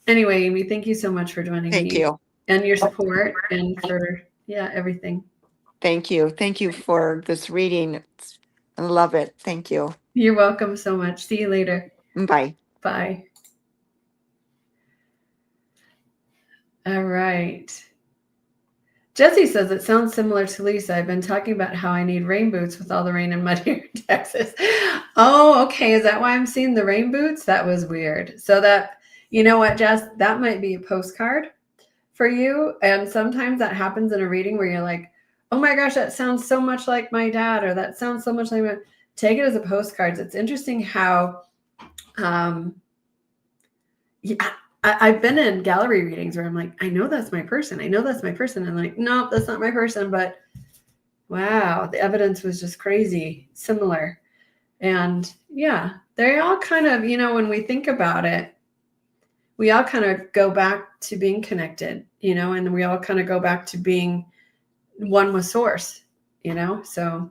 Speaker 1: anyway, Amy, thank you so much for joining
Speaker 2: Thank
Speaker 1: me
Speaker 2: you.
Speaker 1: and your support and for everything.
Speaker 2: Thank you. Thank you for this reading. I love it. Thank you.
Speaker 1: You're welcome so much. See you later.
Speaker 2: Bye.
Speaker 1: Bye. All right. Jesse says it sounds similar to Lisa. I've been talking about how I need rain boots with all the rain and mud here in Texas. Oh, okay. Is that why I'm seeing the rain boots? That was weird. So that, you know what, Jess, that might be a postcard for you. And sometimes that happens in a reading where you're like, oh my gosh, that sounds so much like my dad, or that sounds so much like my. Take it as a postcard. It's interesting how, yeah, I've been in gallery readings where I'm like, I know that's my person. I know that's my person. And I'm like, nope, that's not my person. But wow, the evidence was just crazy similar. And yeah, they all kind of, when we think about it, we all kind of go back to being connected, and we all kind of go back to being one with source, So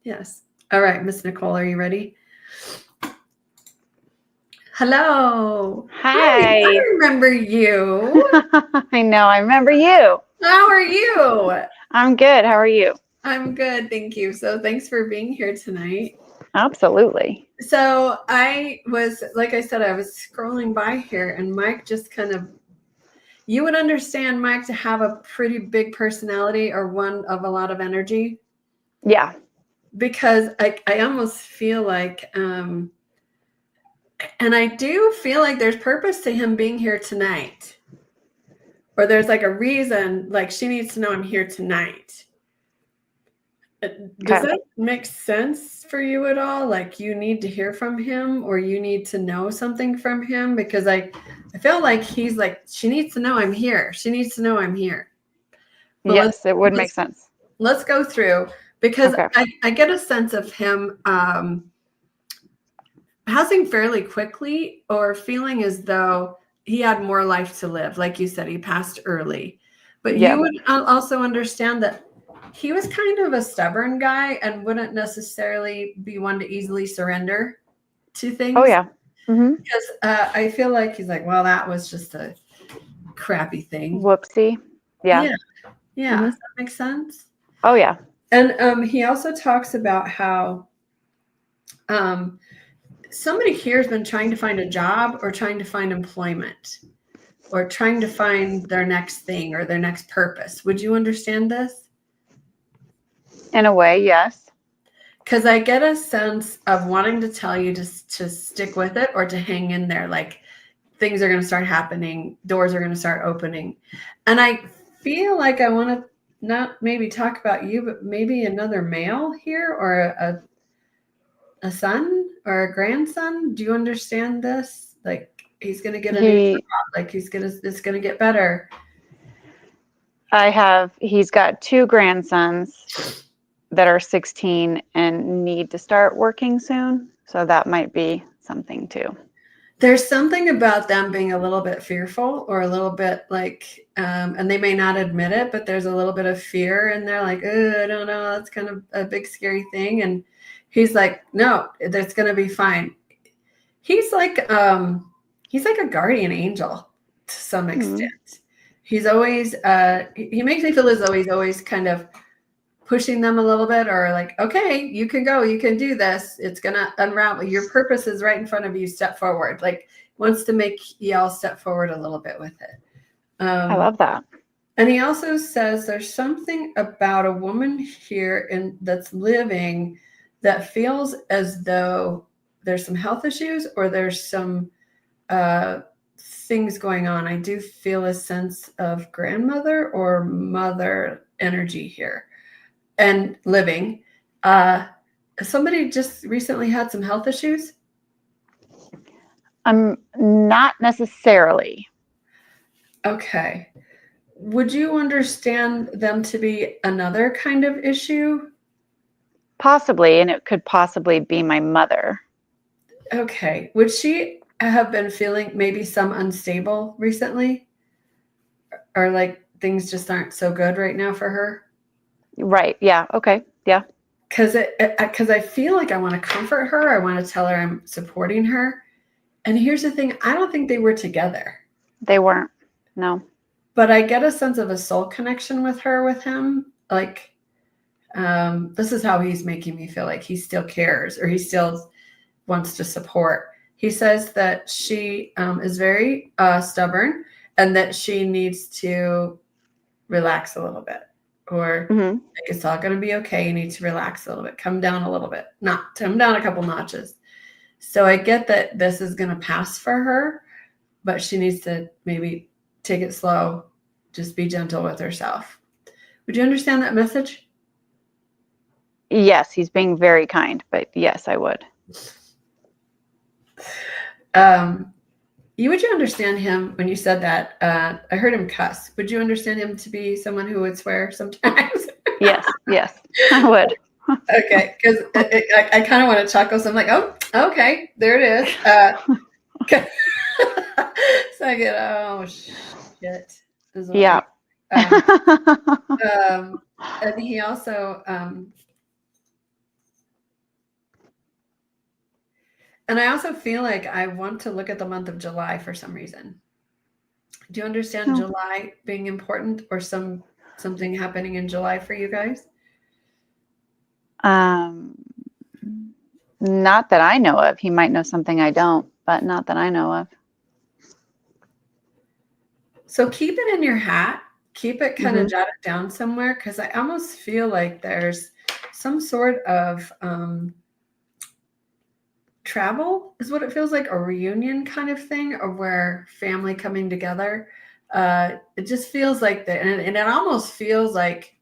Speaker 1: yes. All right, Miss Nicole, are you ready? Hello. Hi, I
Speaker 3: Hi.
Speaker 1: remember you.
Speaker 3: I know. I remember you.
Speaker 1: How are you?
Speaker 3: I'm good. How are you?
Speaker 1: I'm good, thank you. So thanks for being here tonight.
Speaker 3: Absolutely.
Speaker 1: So I was, like I said, I was scrolling by here and Mike just you would understand Mike to have a pretty big personality or one of a lot of energy.
Speaker 3: Yeah.
Speaker 1: Because I almost feel like, and I do feel like there's purpose to him being here tonight. Or there's like a reason, like she needs to know I'm here tonight. Does that make sense for you at all? Like you need to hear from him or you need to know something from him? Because I feel like he's like, she needs to know I'm here. She needs to know I'm here. But
Speaker 3: Yes, it would make sense.
Speaker 1: let's go through because
Speaker 3: Okay.
Speaker 1: I get a sense of him passing fairly quickly or feeling as though he had more life to live. Like you said, he passed early. But
Speaker 3: Yeah.
Speaker 1: you would also understand that he was kind of a stubborn guy and wouldn't necessarily be one to easily surrender to things.
Speaker 3: Oh, yeah. Mm-hmm.
Speaker 1: Because I feel like he's like, well, that was just a crappy thing.
Speaker 3: Whoopsie. Yeah.
Speaker 1: Yeah.
Speaker 3: Mm-hmm.
Speaker 1: Does that make sense?
Speaker 3: Oh, yeah.
Speaker 1: And he also talks about how somebody here has been trying to find a job or trying to find employment or trying to find their next thing or their next purpose. Would you understand this?
Speaker 3: In a way, yes.
Speaker 1: Because I get a sense of wanting to tell you to stick with it or to hang in there. Like things are going to start happening. Doors are going to start opening. And I feel like I want to not maybe talk about you, but maybe another male here or a son or a grandson. Do you understand this? Like he's going to get a new job. Like it's going to get better.
Speaker 3: He's got 2 grandsons that are 16 and need to start working soon. So that might be something too.
Speaker 1: There's something about them being a little bit fearful or a little bit like, and they may not admit it, but there's a little bit of fear and they're like, I don't know, that's kind of a big scary thing. And he's like, no, that's going to be fine. He's like a guardian angel to some extent. He's always, he makes me feel as though he's always kind of pushing them a little bit or like, okay, you can go, you can do this. It's going to unravel. Your purpose is right in front of you. Step forward. Like wants to make y'all step forward a little bit with it.
Speaker 3: I love that.
Speaker 1: And he also says there's something about a woman here that's living that feels as though there's some health issues or there's some things going on. I do feel a sense of grandmother or mother energy here. And living. Somebody just recently had some health issues?
Speaker 3: Not necessarily.
Speaker 1: Okay. Would you understand them to be another kind of issue?
Speaker 3: Possibly, and it could possibly be my mother.
Speaker 1: Okay. Would she have been feeling maybe some unstable recently? Or like things just aren't so good right now for her?
Speaker 3: Right. Yeah. Okay. Yeah.
Speaker 1: Because I feel like I want to comfort her. I want to tell her I'm supporting her. And here's the thing. I don't think they were together.
Speaker 3: They weren't. No.
Speaker 1: But I get a sense of a soul connection with him. Like, this is how he's making me feel like he still cares or he still wants to support. He says that she is very stubborn and that she needs to relax a little bit or like it's all going to be okay. You need to relax a little bit, come down a little bit, not come down a couple notches. So I get that this is going to pass for her, but she needs to maybe take it slow, just be gentle with herself. Would you understand that message?
Speaker 3: Yes, he's being very kind, but yes, I would.
Speaker 1: would you understand him when you said that? I heard him cuss. Would you understand him to be someone who would swear sometimes?
Speaker 3: Yes, I would.
Speaker 1: Okay, because I kind of want to chuckle. So I'm like, oh, okay, there it is. So I get, oh shit. Is what
Speaker 3: Yeah.
Speaker 1: and he also, and I also feel like I want to look at the month of July for some reason. Do you understand July being important, or something happening in July for you guys?
Speaker 3: Not that I know of. He might know something I don't, but not that I know of.
Speaker 1: So keep it in your hat. Keep it kind of jotted down somewhere, because I almost feel like there's some sort of travel is what it feels like, a reunion kind of thing, or where family coming together. It just feels like that, and it almost feels like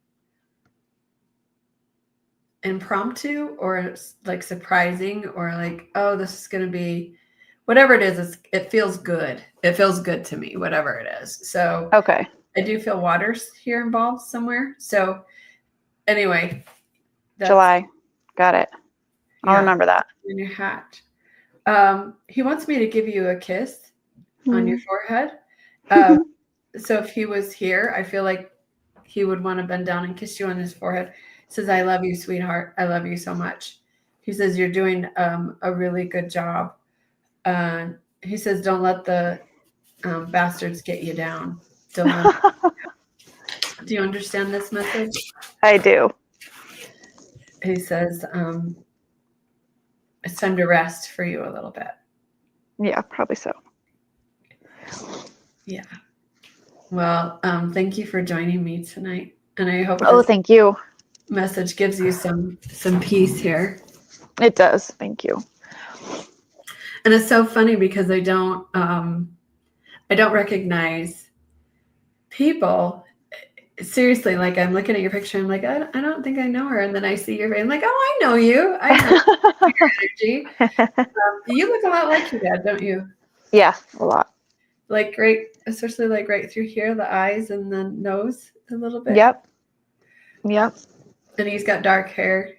Speaker 1: impromptu, or like surprising, or like, oh, this is going to be whatever it is. It feels good. It feels good to me, whatever it is. So
Speaker 3: Okay.
Speaker 1: I do feel waters here involved somewhere. So anyway,
Speaker 3: July. Got it. I'll remember that.
Speaker 1: In your hat. He wants me to give you a kiss on your forehead. So if he was here, I feel like he would want to bend down and kiss you on his forehead. He says, I love you, sweetheart. I love you so much. He says, you're doing a really good job. He says, don't let the bastards get you down. Don't let Do you understand this message?
Speaker 3: I do.
Speaker 1: He says, it's time to rest for you a little bit.
Speaker 3: Yeah, probably so.
Speaker 1: Yeah. Well, thank you for joining me tonight. And I hope
Speaker 3: thank you.
Speaker 1: Message gives you some peace here.
Speaker 3: It does. Thank you.
Speaker 1: And it's so funny because I don't recognize people. Seriously, like I'm looking at your picture, I'm like, I don't think I know her. And then I see your face, I'm like, oh, I know you. I know your energy. You look a lot like your dad, don't you?
Speaker 3: Yeah, a lot.
Speaker 1: Like especially like right through here, the eyes and the nose a little bit.
Speaker 3: Yep.
Speaker 1: And he's got dark hair.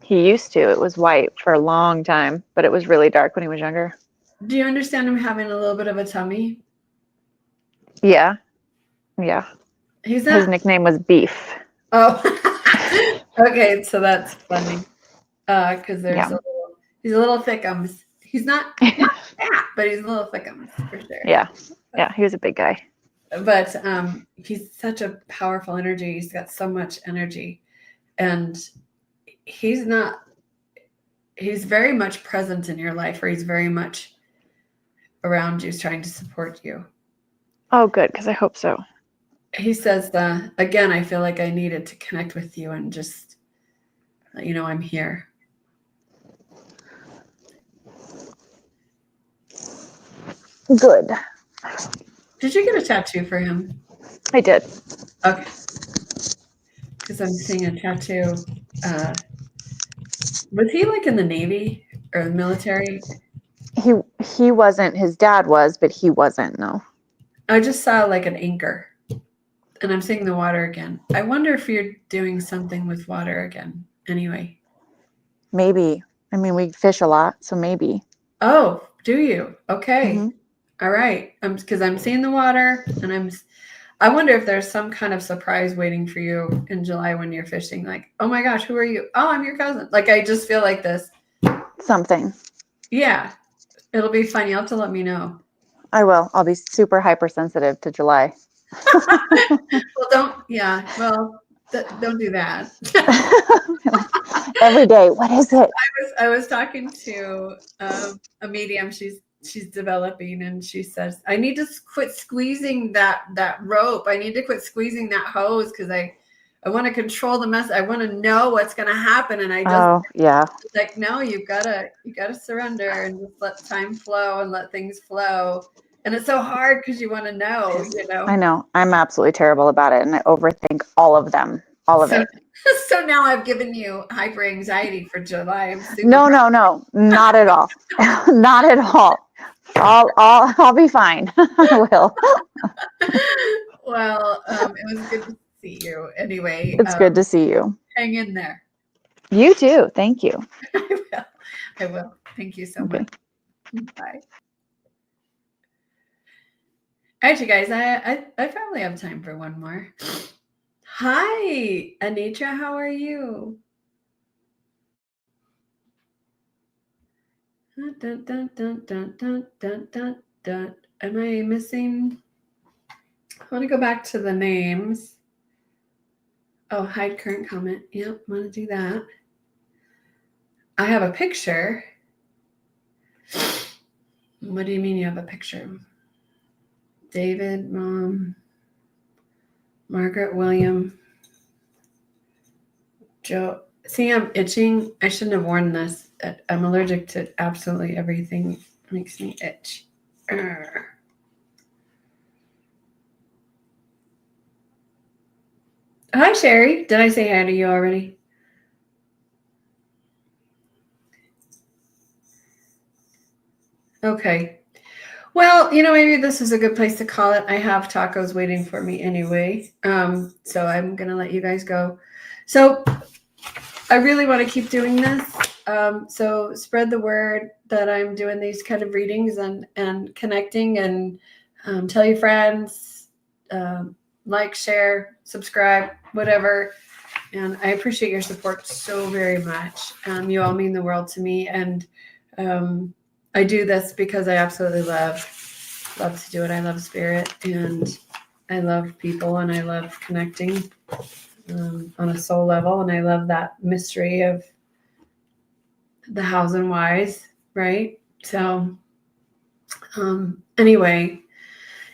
Speaker 3: He used to. It was white for a long time, but it was really dark when he was younger.
Speaker 1: Do you understand him having a little bit of a tummy?
Speaker 3: Yeah.
Speaker 1: His
Speaker 3: nickname was Beef.
Speaker 1: Oh, okay. So that's funny. Because he's a little thickums. He's not fat, but he's a little thickums for sure.
Speaker 3: Yeah. He was a big guy.
Speaker 1: But he's such a powerful energy. He's got so much energy, and he's very much present in your life, or he's very much around you, trying to support you.
Speaker 3: Oh, good, because I hope so.
Speaker 1: He says, again, I feel like I needed to connect with you and just let you know I'm here.
Speaker 3: Good.
Speaker 1: Did you get a tattoo for him?
Speaker 3: I did.
Speaker 1: Okay. Because I'm seeing a tattoo. Was he like in the Navy or the military?
Speaker 3: He wasn't. His dad was, but he wasn't, no.
Speaker 1: I just saw like an anchor. And I'm seeing the water again. I wonder if you're doing something with water again. Anyway.
Speaker 3: Maybe. I mean, we fish a lot, so maybe.
Speaker 1: Oh, do you? Okay.
Speaker 3: Mm-hmm.
Speaker 1: All right. Because I'm seeing the water, and I wonder if there's some kind of surprise waiting for you in July when you're fishing. Like, oh my gosh, who are you? Oh, I'm your cousin. Like, I just feel like this.
Speaker 3: Something.
Speaker 1: Yeah. It'll be fun. You'll have to let me know.
Speaker 3: I will. I'll be super hypersensitive to July.
Speaker 1: Well, don't do that.
Speaker 3: Every day. What is it?
Speaker 1: I was talking to a medium. She's developing, and she says, I need to quit squeezing that rope. I need to quit squeezing that hose, because I want to control the mess. I want to know what's going to happen. And I just like, no, you gotta surrender and just let time flow and let things flow. And it's so hard because you want to know,
Speaker 3: I know. I'm absolutely terrible about it, and I overthink all of them. All of it.
Speaker 1: So now I've given you hyper anxiety for July.
Speaker 3: No, not at all. Not at all. I'll be fine. I will.
Speaker 1: Well, it was good to see you. Anyway,
Speaker 3: It's good to see you.
Speaker 1: hang in there.
Speaker 3: You too. Thank you.
Speaker 1: I will. I will. Thank you so
Speaker 3: Okay.
Speaker 1: much. Bye. Actually, guys, I probably have time for one more. Hi, Anitra. How are you? Dun, dun, dun, dun, dun, dun, dun, dun. Am I missing? I want to go back to the names. Oh, hide current comment. Yep, want to do that. I have a picture. What do you mean you have a picture? David, Mom, Margaret, William, Joe. See, I'm itching. I shouldn't have worn this. I'm allergic to absolutely everything. It makes me itch. Urgh. Hi, Sherry. Did I say hi to you already? Okay. Well, maybe this is a good place to call it. I have tacos waiting for me anyway. So I'm going to let you guys go. So I really want to keep doing this. So spread the word that I'm doing these kind of readings and connecting, and tell your friends, like, share, subscribe, whatever. And I appreciate your support so very much. You all mean the world to me. And I do this because I absolutely love to do it. I love spirit, and I love people, and I love connecting on a soul level. And I love that mystery of the hows and whys, right? So anyway,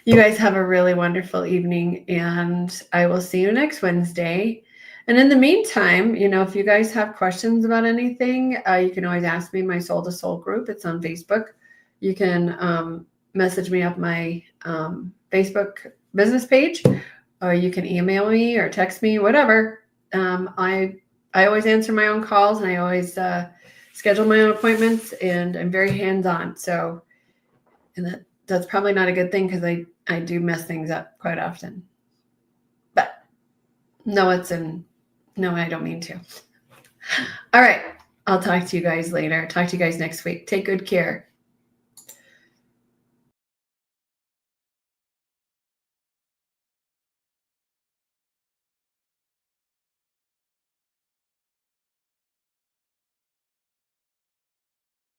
Speaker 1: you guys have a really wonderful evening, and I will see you next Wednesday. And in the meantime, if you guys have questions about anything, you can always ask me. My Soul to Soul group, it's on Facebook. You can message me up my Facebook business page, or you can email me or text me, whatever. I always answer my own calls, and I always schedule my own appointments, and I'm very hands-on. So, and that's probably not a good thing, because I do mess things up quite often. But no, I don't mean to. All right. I'll talk to you guys later. Talk to you guys next week. Take good care.